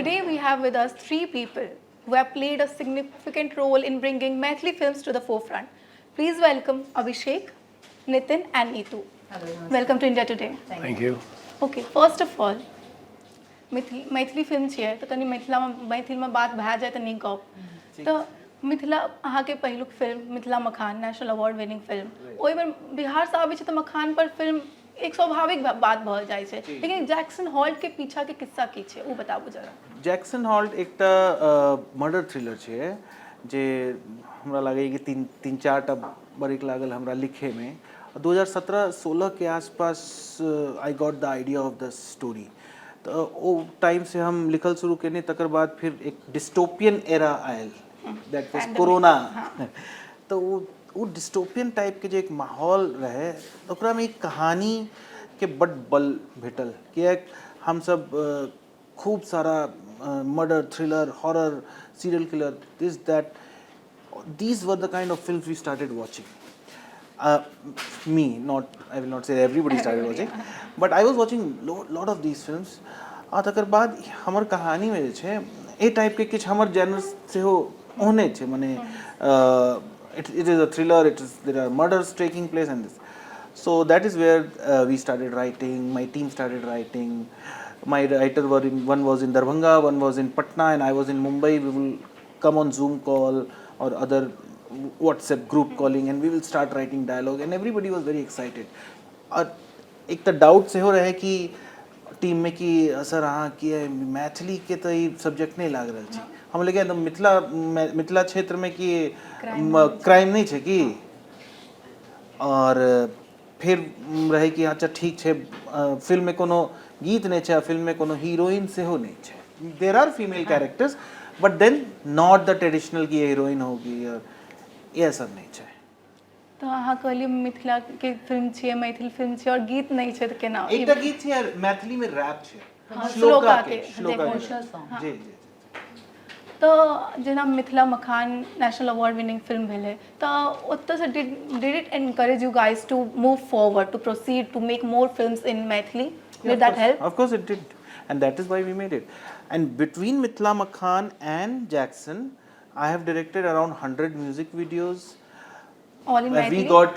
today we have with us three people who have played a significant role in bringing Maithili films to the forefront. Please welcome Abhishek, Nitin and Neetu. Welcome to India Today. Thank you. Okay, first of all, Maithili film छियै तऽ कनि मैथिलमे बात भए जाए तऽ नीक गप तऽ मिथिला अहाँके पहिलुक फिल्म मिथिला मखान नेशनल अवार्ड विनिंग फिल्म ओहि बेर बिहारसँ आबै छै तऽ मखान पर फिल्म एक स्वाभाविक बात भऽ जाइ छै लेकिन जैक्सन हॉल्ट के पीछा के किस्सा की छै ओ बताबू जरा जैक्सन हॉल्ट एकटा मर्डर थ्रिलर छै जे हमरा लागैए कि तीन चारटा बरेक लागल हमरा लिखेमे 2017-16 के आसपास I got the idea of the story तो वो टाइम से हम लिखल शुरू केने तकर बाद फिर एक dystopian era oil that was corona तो वो डिस्टोपियन टाइप के जो एक माहौल रहे ओकरा में एक कहानी के बड़ बल भेटल कि हम सब खूब सारा murder thriller horror serial killer this that these were the kind of films we started watching. Me, not I will not say everybody started watching, but I was watching lot of these films. आ तकर बाद हमर कहानी में जे छै ए type के किछ हमर genres से हो होने छै माने it is a thriller, there are murders taking place and this. So that is where we started writing. My team started writing. My writer one was in Darbhanga, one was in Patna, and I was in Mumbai. We will come on Zoom call or other WhatsApp group calling and we will start writing dialogue and everybody was very excited. और एक तो doubt से हो रहे कि team में कि sir हाँ कि मैथिली के तो ये सब्जेक्ट नहीं लाग रहा छी हम लगे तो मिथिला क्षेत्र में कि क्राइम नहीं छे कि और फिर रहे कि अच्छा ठीक छे फिल्म में कोनो गीत नहीं छे फिल्म में कोनो हीरोइन से हो नहीं छे there are female characters but then not the traditional की हीरोइन होगी और ये सब नहीं छे तो अहाँ कहलिए मिथिला के फिल्म छियै मैथिल फिल्म छियै और गीत नहीं छै तो केना एकटा गीत छै मैथिली में रैप छै श्लोका के इमोशनल सॉन्ग जी जी तो जेना मिथिला मखान नेशनल अवार्ड विनिंग फिल्म भेलै तो ओतऽ से did it encourage you guys to move forward to proceed to make more films in Maithili did that help of course it did and that is why we made it and between Mithila Makhan and Jackson I have directed around 100 music videos all in Maithili we got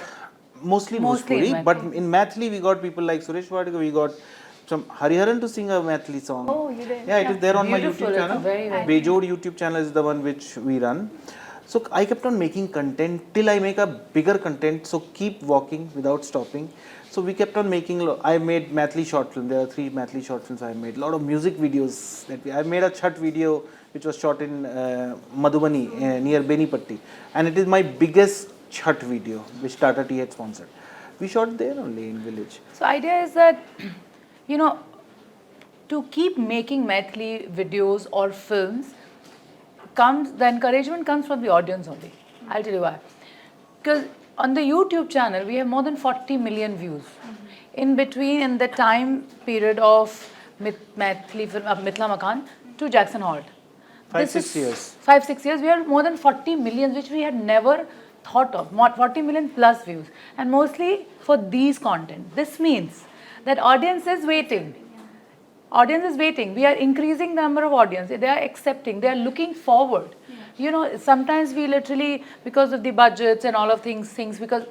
mostly Bhojpuri but in Maithili we got people like Suresh Vadkar we got some Hariharan to sing a Maithili song yeah it is there on my YouTube channel Bejod YouTube channel is the one which we run so I kept on making content till I make a bigger content so keep walking without stopping so we kept on making I made Maithili short film there are 3 Maithili short films I made a lot of music videos that I made a Chhat video which was shot in Madhubani near Benipatti and it is my biggest Chhat video which Tata Tea had sponsored we shot there only in village so idea is that you know to keep making Maithili videos or films the encouragement comes from the audience only I'll tell you why because on the YouTube channel we have more than 40 million views in between in the time period of Maithili film Mithila Makhan to Jackson Hall 5-6 years 5-6 years we have more than 40 million which we had never thought of 40 million plus views and mostly for these content this means that audience is waiting we are increasing the number of audience they are accepting they are looking forward you know sometimes we literally because of the budgets and all of things because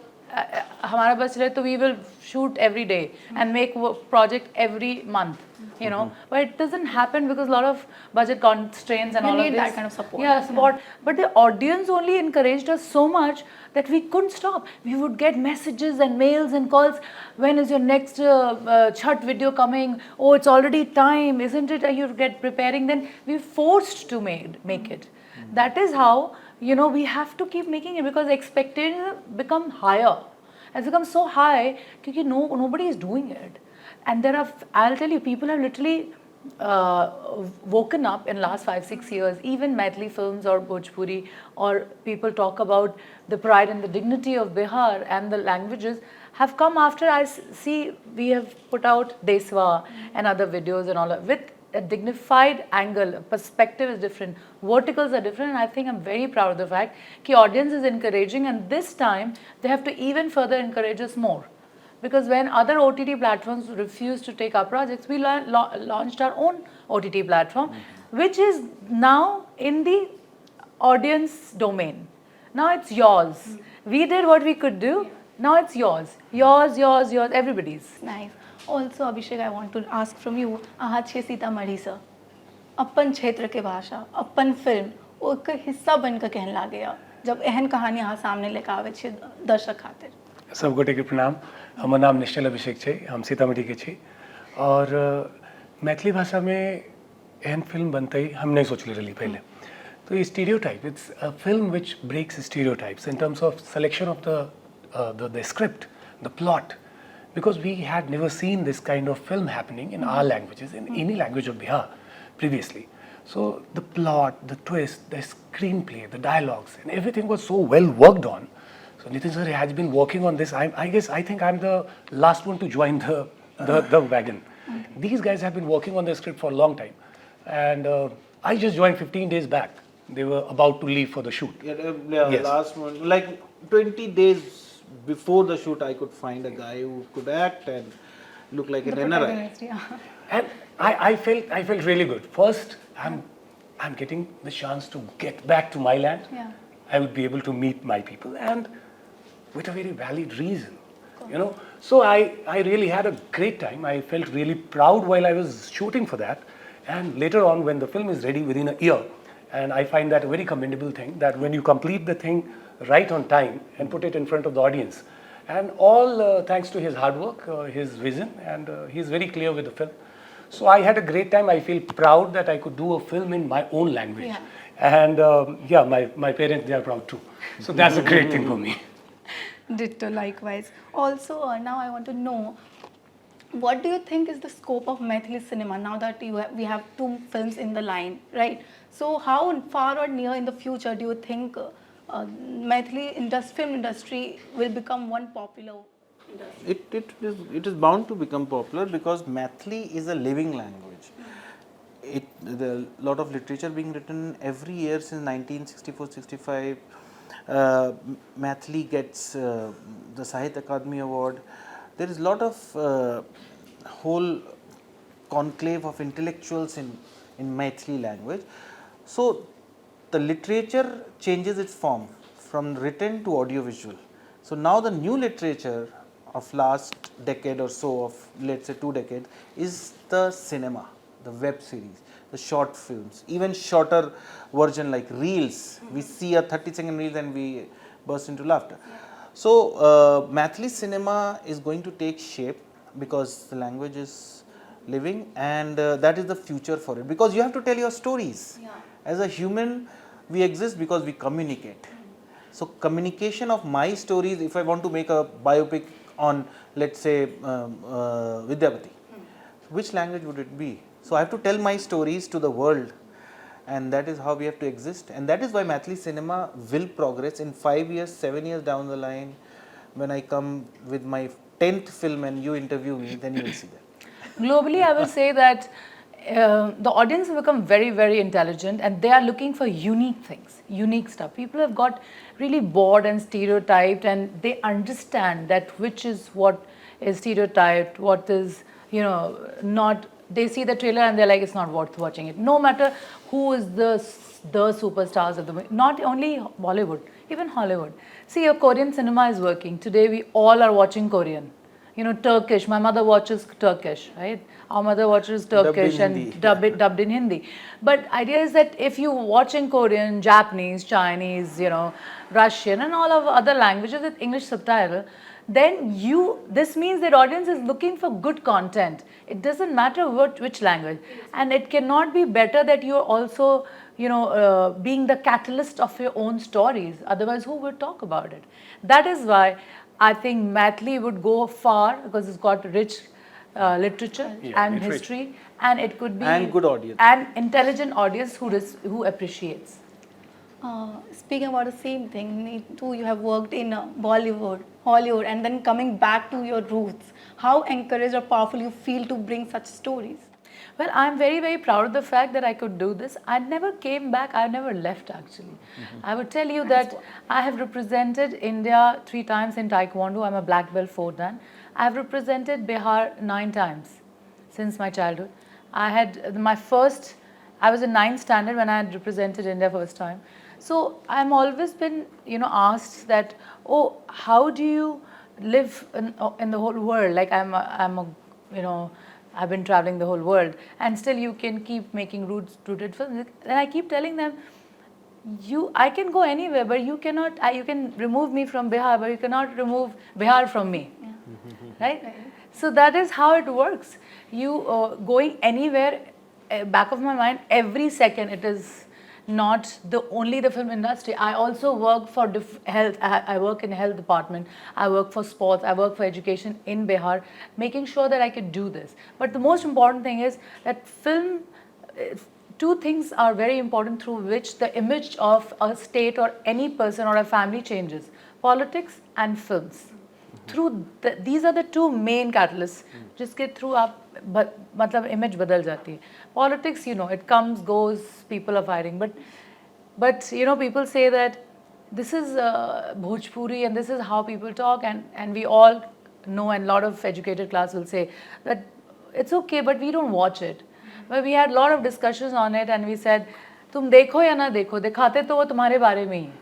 hamara bas rahe to we will shoot every day and make project every month you know but it doesn't happen because a lot of budget constraints and you all need of this that kind of support support but the audience only encouraged us so much that we couldn't stop we would get messages and mails and calls when is your next Chhat video coming oh it's already time isn't it you get preparing then we forced to make it that is how you know we have to keep making it because expectations become higher has become so high because nobody is doing it and there are I'll tell you people have literally woken up in last 5-6 years even Maithili films or Bhojpuri or people talk about the pride and the dignity of Bihar and the languages have come after I see we have put out Deswa and other videos and all with a dignified angle perspective is different verticals are different and I think I'm very proud of the fact that audience is encouraging and this time they have to even further encourage us more Because when other OTT platforms refused to take our projects, we launched our own OTT platform, which is now in the audience domain. Now it's yours. We did what we could do. Now it's yours. Yours, everybody's. Nice. Also, Abhishek, I want to ask from you, आहात छे सीतामढ़ी से, अपन क्षेत्र के भाषा, अपन film, ओकर हिस्सा बनकर कहन लागे जब एहन कहानी अहाँ सामने लेकर आवे छे दर्शक खातिर. सबगोटे के प्रणाम. हमर नाम निश्चल अभिषेक छै, हम सीतामढ़ी के छी और मैथिली भाषा में एहन फिल्म बनते हम नहीं सोचले रही पहले. तो ये stereotype, it's a film which breaks stereotypes in terms of selection of the script, the plot, because we had never seen this kind of film happening in our languages, in any language of Bihar previously. So the plot, the twist, the screenplay, the dialogues, and everything was so well worked on. So Nitin sir has been working on this. I think I'm the last one to join the wagon. These guys have been working on the script for a long time, and I just joined 15 days back. They were about to leave for the shoot. Yes. Last one, like 20 days before the shoot, I could find a guy who could act and look like an NRI. Yeah. And I felt really good. First, I'm getting the chance to get back to my land. Yeah. I would be able to meet my people, and with a very valid reason, you know. So I really had a great time. I felt really proud while I was shooting for that. And later on, when the film is ready within a year, and I find that a very commendable thing, that when you complete the thing right on time and put it in front of the audience, and all thanks to his hard work, his vision, and he's very clear with the film. So I had a great time. I feel proud that I could do a film in my own language. Yeah. And my parents, they are proud too. So that's a great thing for me. Ditto, likewise. Also, now I want to know, what do you think is the scope of Maithili cinema now that we have two films in the line, right? So how far or near in the future do you think Maithili film industry will become one popular industry? It is bound to become popular because Maithili is a living language. There are a lot of literature being written every year since 1964-65. Maithili gets the Sahitya Akademi Award. There is a lot of whole conclave of intellectuals in Maithili language. So the literature changes its form from written to audiovisual. So now the new literature of last decade or so, of let's say 2 decades, is the cinema, the web series, the short films, even shorter version like reels. We see a 30-second reel and we burst into laughter. So Maithili cinema is going to take shape because the language is living, and that is the future for it, because you have to tell your stories. Yeah. As a human, we exist because we communicate. So communication of my stories, if I want to make a biopic on, let's say, Vidyapati, which language would it be? So I have to tell my stories to the world, and that is how we have to exist. And that is why Maithili cinema will progress in 5 years, 7 years down the line. When I come with my 10th film and you interview me, then you will see that. Globally, I will say that the audience have become very, very intelligent, and they are looking for unique things, unique stuff. People have got really bored and stereotyped, and they understand that which is what is stereotyped, what is, not. They see the trailer and they're like, it's not worth watching it. No matter who is the superstars of the movie, not only Bollywood, even Hollywood. See, your Korean cinema is working. Today, we all are watching Korean. Turkish. My mother watches Turkish, right? Our mother watches Turkish and dubbed in Hindi. But idea is that if you watching Korean, Japanese, Chinese, Russian, and all of other languages with English subtitle, then this means that audience is looking for good content. It doesn't matter which language, and it cannot be better that you're also being the catalyst of your own stories. Otherwise, who would talk about it? That is why I think Maithili would go far, because it's got rich literature and history, and it could be and good audience, an intelligent audience who appreciates. Speaking about the same thing, too, you have worked in Bollywood, Hollywood, and then coming back to your roots. How encouraged or powerful you feel to bring such stories? Well, I'm very, very proud of the fact that I could do this. I never came back. I never left, actually. I would tell you that I have represented India 3 times in Taekwondo. I'm a black belt 4 dan. I've represented Bihar 9 times since my childhood. I had my first, I was in 9th standard when I had represented India first time. So I'm always been, asked that, oh, how do you live in the whole world? Like I've been traveling the whole world, and still you can keep making rooted films. And I keep telling them, I can go anywhere, but you cannot. You can remove me from Bihar, but you cannot remove Bihar from me, right? So that is how it works. You going anywhere, back of my mind, every second it is not only the film industry. I also work for health. I work in health department. I work for sports. I work for education in Bihar, making sure that I could do this. But the most important thing is that film. Two things are very important through which the image of a state or any person or a family changes: politics and films. Through these are the two main catalysts जिसके through आप मतलब image बदल जाती है. Politics, it comes, goes, people are fighting, but people say that this is Bhojpuri and this is how people talk, and we all know, and a lot of educated class will say that it's okay, but we don't watch it. But we had a lot of discussions on it, and we said, तुम देखो या ना देखो, दिखाते तो वो तुम्हारे बारे में ही है.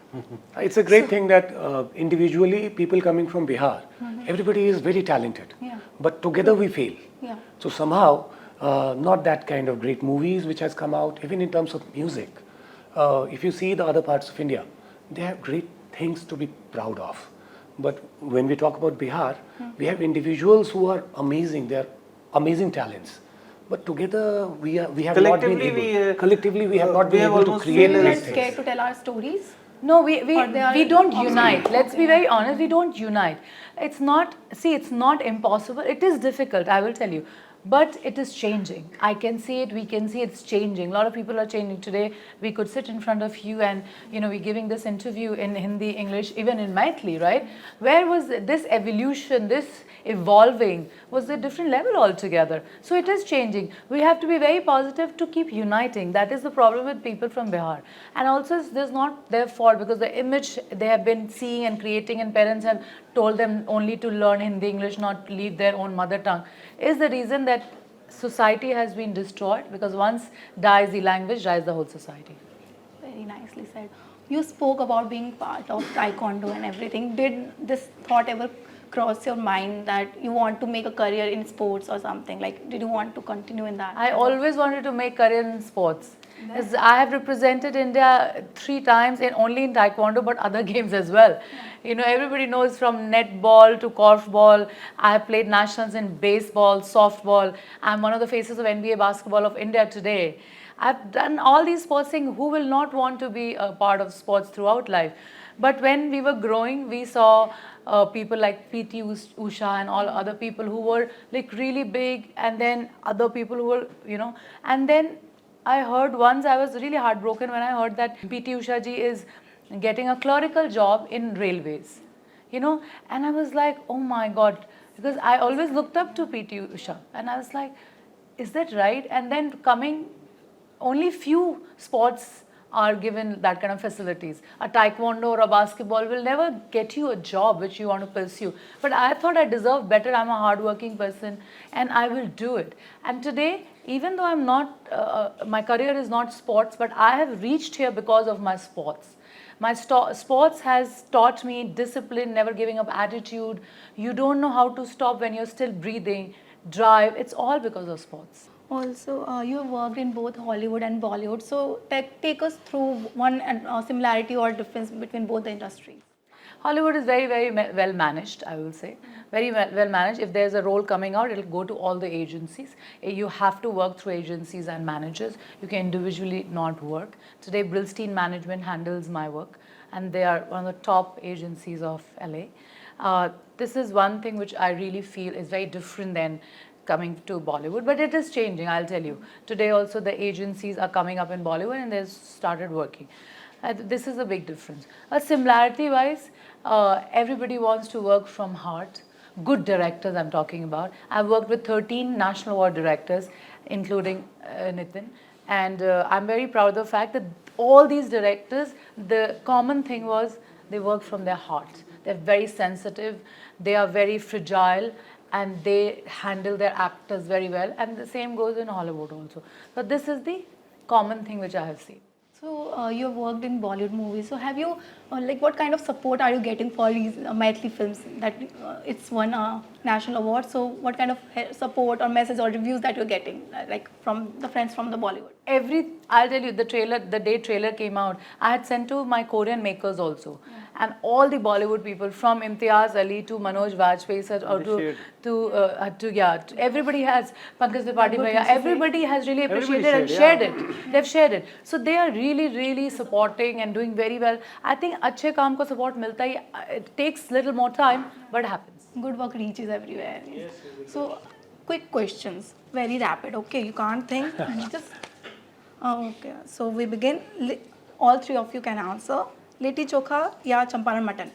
It's a great thing that individually people coming from Bihar, everybody is very talented, but together we fail. So somehow, not that kind of great movies which has come out, even in terms of music. If you see the other parts of India, they have great things to be proud of. But when we talk about Bihar, we have individuals who are amazing. They are amazing talents. But together we have not been able. Collectively we have not been able to create We great are things. scared to tell our stories. No, we don't obsolete. unite. Let's be very honest, we don't unite. It's not impossible. It is difficult, I will tell you. But it is changing. I can see it, we can see it's changing. A lot of people are changing. Today, we could sit in front of you and, we're giving this interview in Hindi, English, even in Maithili, right? Where was this evolution, this evolving, was a different level altogether. So it is changing. We have to be very positive to keep uniting. That is the problem with people from Bihar. And also, there's not their fault, because the image they have been seeing and creating, and parents have told them only to learn Hindi, English, not leave their own mother tongue, is the reason that society has been destroyed, because once dies the language, dies the whole society. Very nicely said. You spoke about being part of taekwondo and everything. Did this thought ever cross your mind that you want to make a career in sports or something? Like, did you want to continue in that? I always wanted to make career in sports. I have represented India 3 times only in taekwondo, but other games as well. Everybody knows, from netball to korfball. I have played nationals in baseball, softball. I'm one of the faces of NBA basketball of India today. I've done all these sports things. Who will not want to be a part of sports throughout life? But when we were growing, we saw people like P.T. Usha and all other people who were like really big, and then other people who were, and then I heard once, I was really heartbroken when I heard that P.T. Usha ji is getting a clerical job in railways, and I was like, oh my God, because I always looked up to P.T. Usha, and I was like, is that right? And then only few sports are given that kind of facilities. A taekwondo or a basketball will never get you a job which you want to pursue. But I thought I deserved better. I'm a hardworking person, and I will do it. And today, even though I'm not, my career is not sports, but I have reached here because of my sports. My sports has taught me discipline, never giving up attitude. You don't know how to stop when you're still breathing, drive. It's all because of sports. Also, you have worked in both Hollywood and Bollywood. So take us through one similarity or difference between both the industries. Hollywood is very, very well managed, I will say. Very well managed. If there's a role coming out, it'll go to all the agencies. You have to work through agencies and managers. You can individually not work. Today, Brillstein Management handles my work, and they are one of the top agencies of LA. This is one thing which I really feel is very different than coming to Bollywood, but it is changing, I'll tell you. Today also the agencies are coming up in Bollywood, and they've started working. This is a big difference. Similarity wise, everybody wants to work from heart. Good directors I'm talking about. I've worked with 13 National Award directors, including Nitin, and I'm very proud of the fact that all these directors, the common thing was they work from their heart. They're very sensitive, they are very fragile, and they handle their actors very well, and the same goes in Hollywood also. So this is the common thing which I have seen. So you have worked in Bollywood movies. So have you, like, what kind of support are you getting for these Maithili films? That it's won a national award. So what kind of support or message or reviews that you're getting, like from the friends from the Bollywood? I'll tell you, the day trailer came out, I had sent to my Korean makers also, and all the Bollywood people from Imtiaz Ali to Manoj Vajpayee sir, or to everybody has, Pankaj Tripathi Bhaiya, everybody has really appreciated and shared it. They've shared it. So they are really supporting and doing very well. I think अच्छे काम को support मिलता ही, it takes little more time, but happens. Good work reaches everywhere. So quick questions, very rapid. Okay, you can't think. Just okay. So we begin. All three of you can answer. Litti chokha ya champaran mutton?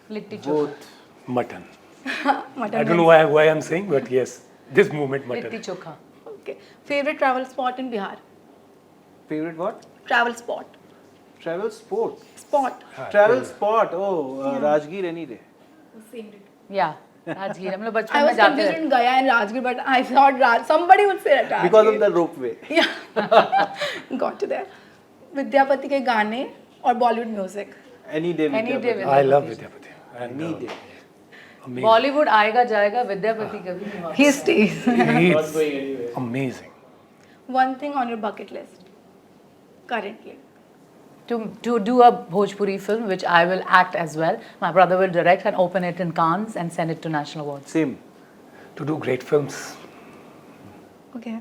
Litti chokha. Both. Mutton. Mutton. I don't know why I'm saying, but yes, this movement mutton. Litti chokha. Okay. Favorite travel spot in Bihar? Favorite what? Travel spot. Travel sport. Spot. Travel spot. Oh, Rajgir any day. Yeah, Rajgir. हम लोग I बचपन was में जाते confused थे. in Gaya and Rajgir, but I thought somebody would say Rajgir. Because of the ropeway. Yeah. Got to there. Vidyapati के गाने और Bollywood music. Any day. Any day Vidyapati. with I love Vidyapati. And, Any day. amazing. Bollywood आएगा जाएगा, विद्यापति कभी नहीं वापस. He stays. It's amazing. One thing on your bucket list currently. To do a Bhojpuri film, which I will act as well. My brother will direct and open it in Cannes and send it to national awards. Same. To do great films. Okay.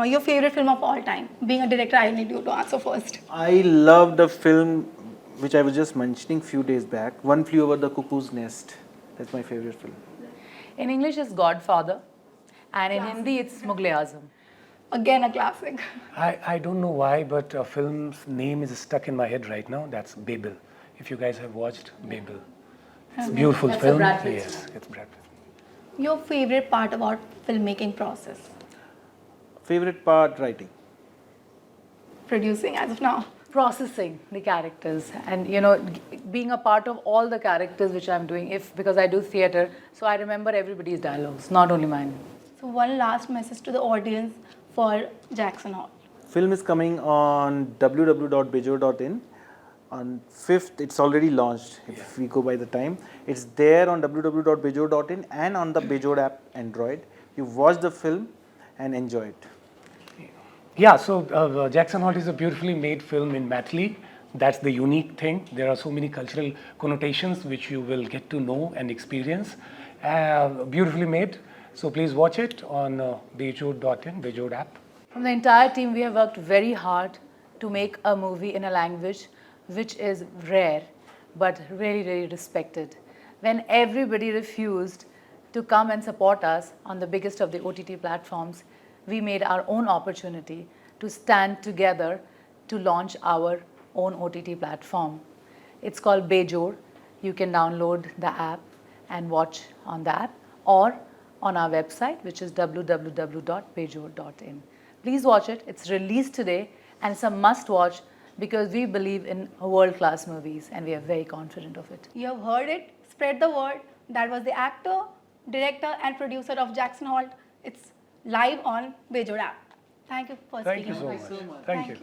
Your favorite film of all time? Being a director, I need you to answer first. I loved a film which I was just mentioning few days back. One Flew Over the Cuckoo's Nest. That's my favorite film. In English, it's Godfather, and in Hindi, it's Mughal-e-Azam. Again, a classic. I don't know why, but a film's name is stuck in my head right now. That's Babel. If you guys have watched Babel. It's a beautiful That's a film. Brad Pitt. Yes, it's Brad Pitt. Your favorite part about filmmaking process? Favorite part, writing. Producing as of now. Processing the characters and being a part of all the characters which I'm doing, because I do theatre, so I remember everybody's dialogues, not only mine. So one last message to the audience for Jackson Hall. Film is coming on www.bejor.in. On 5th, it's already launched, if we go by the time. It's there on www.bejor.in and on the Bejor app, Android. You watch the film and enjoy it. Yeah, so Jackson Halt is a beautifully made film in Maithili. That's the unique thing. There are so many cultural connotations which you will get to know and experience. Beautifully made. So please watch it on Bejor.in, Bejor app. From the entire team, we have worked very hard to make a movie in a language which is rare but really respected. When everybody refused to come and support us on the biggest of the OTT platforms, we made our own opportunity to stand together to launch our own OTT platform. It's called Bejor. You can download the app and watch on the app or on our website, which is www.bejor.in. Please watch it. It's released today and it's a must watch because we believe in world-class movies and we are very confident of it. You have heard it. Spread the word. That was the actor, director and producer of Jackson Halt. It's live on Bejor app. Thank you for Thank speaking. you so much. Thank you.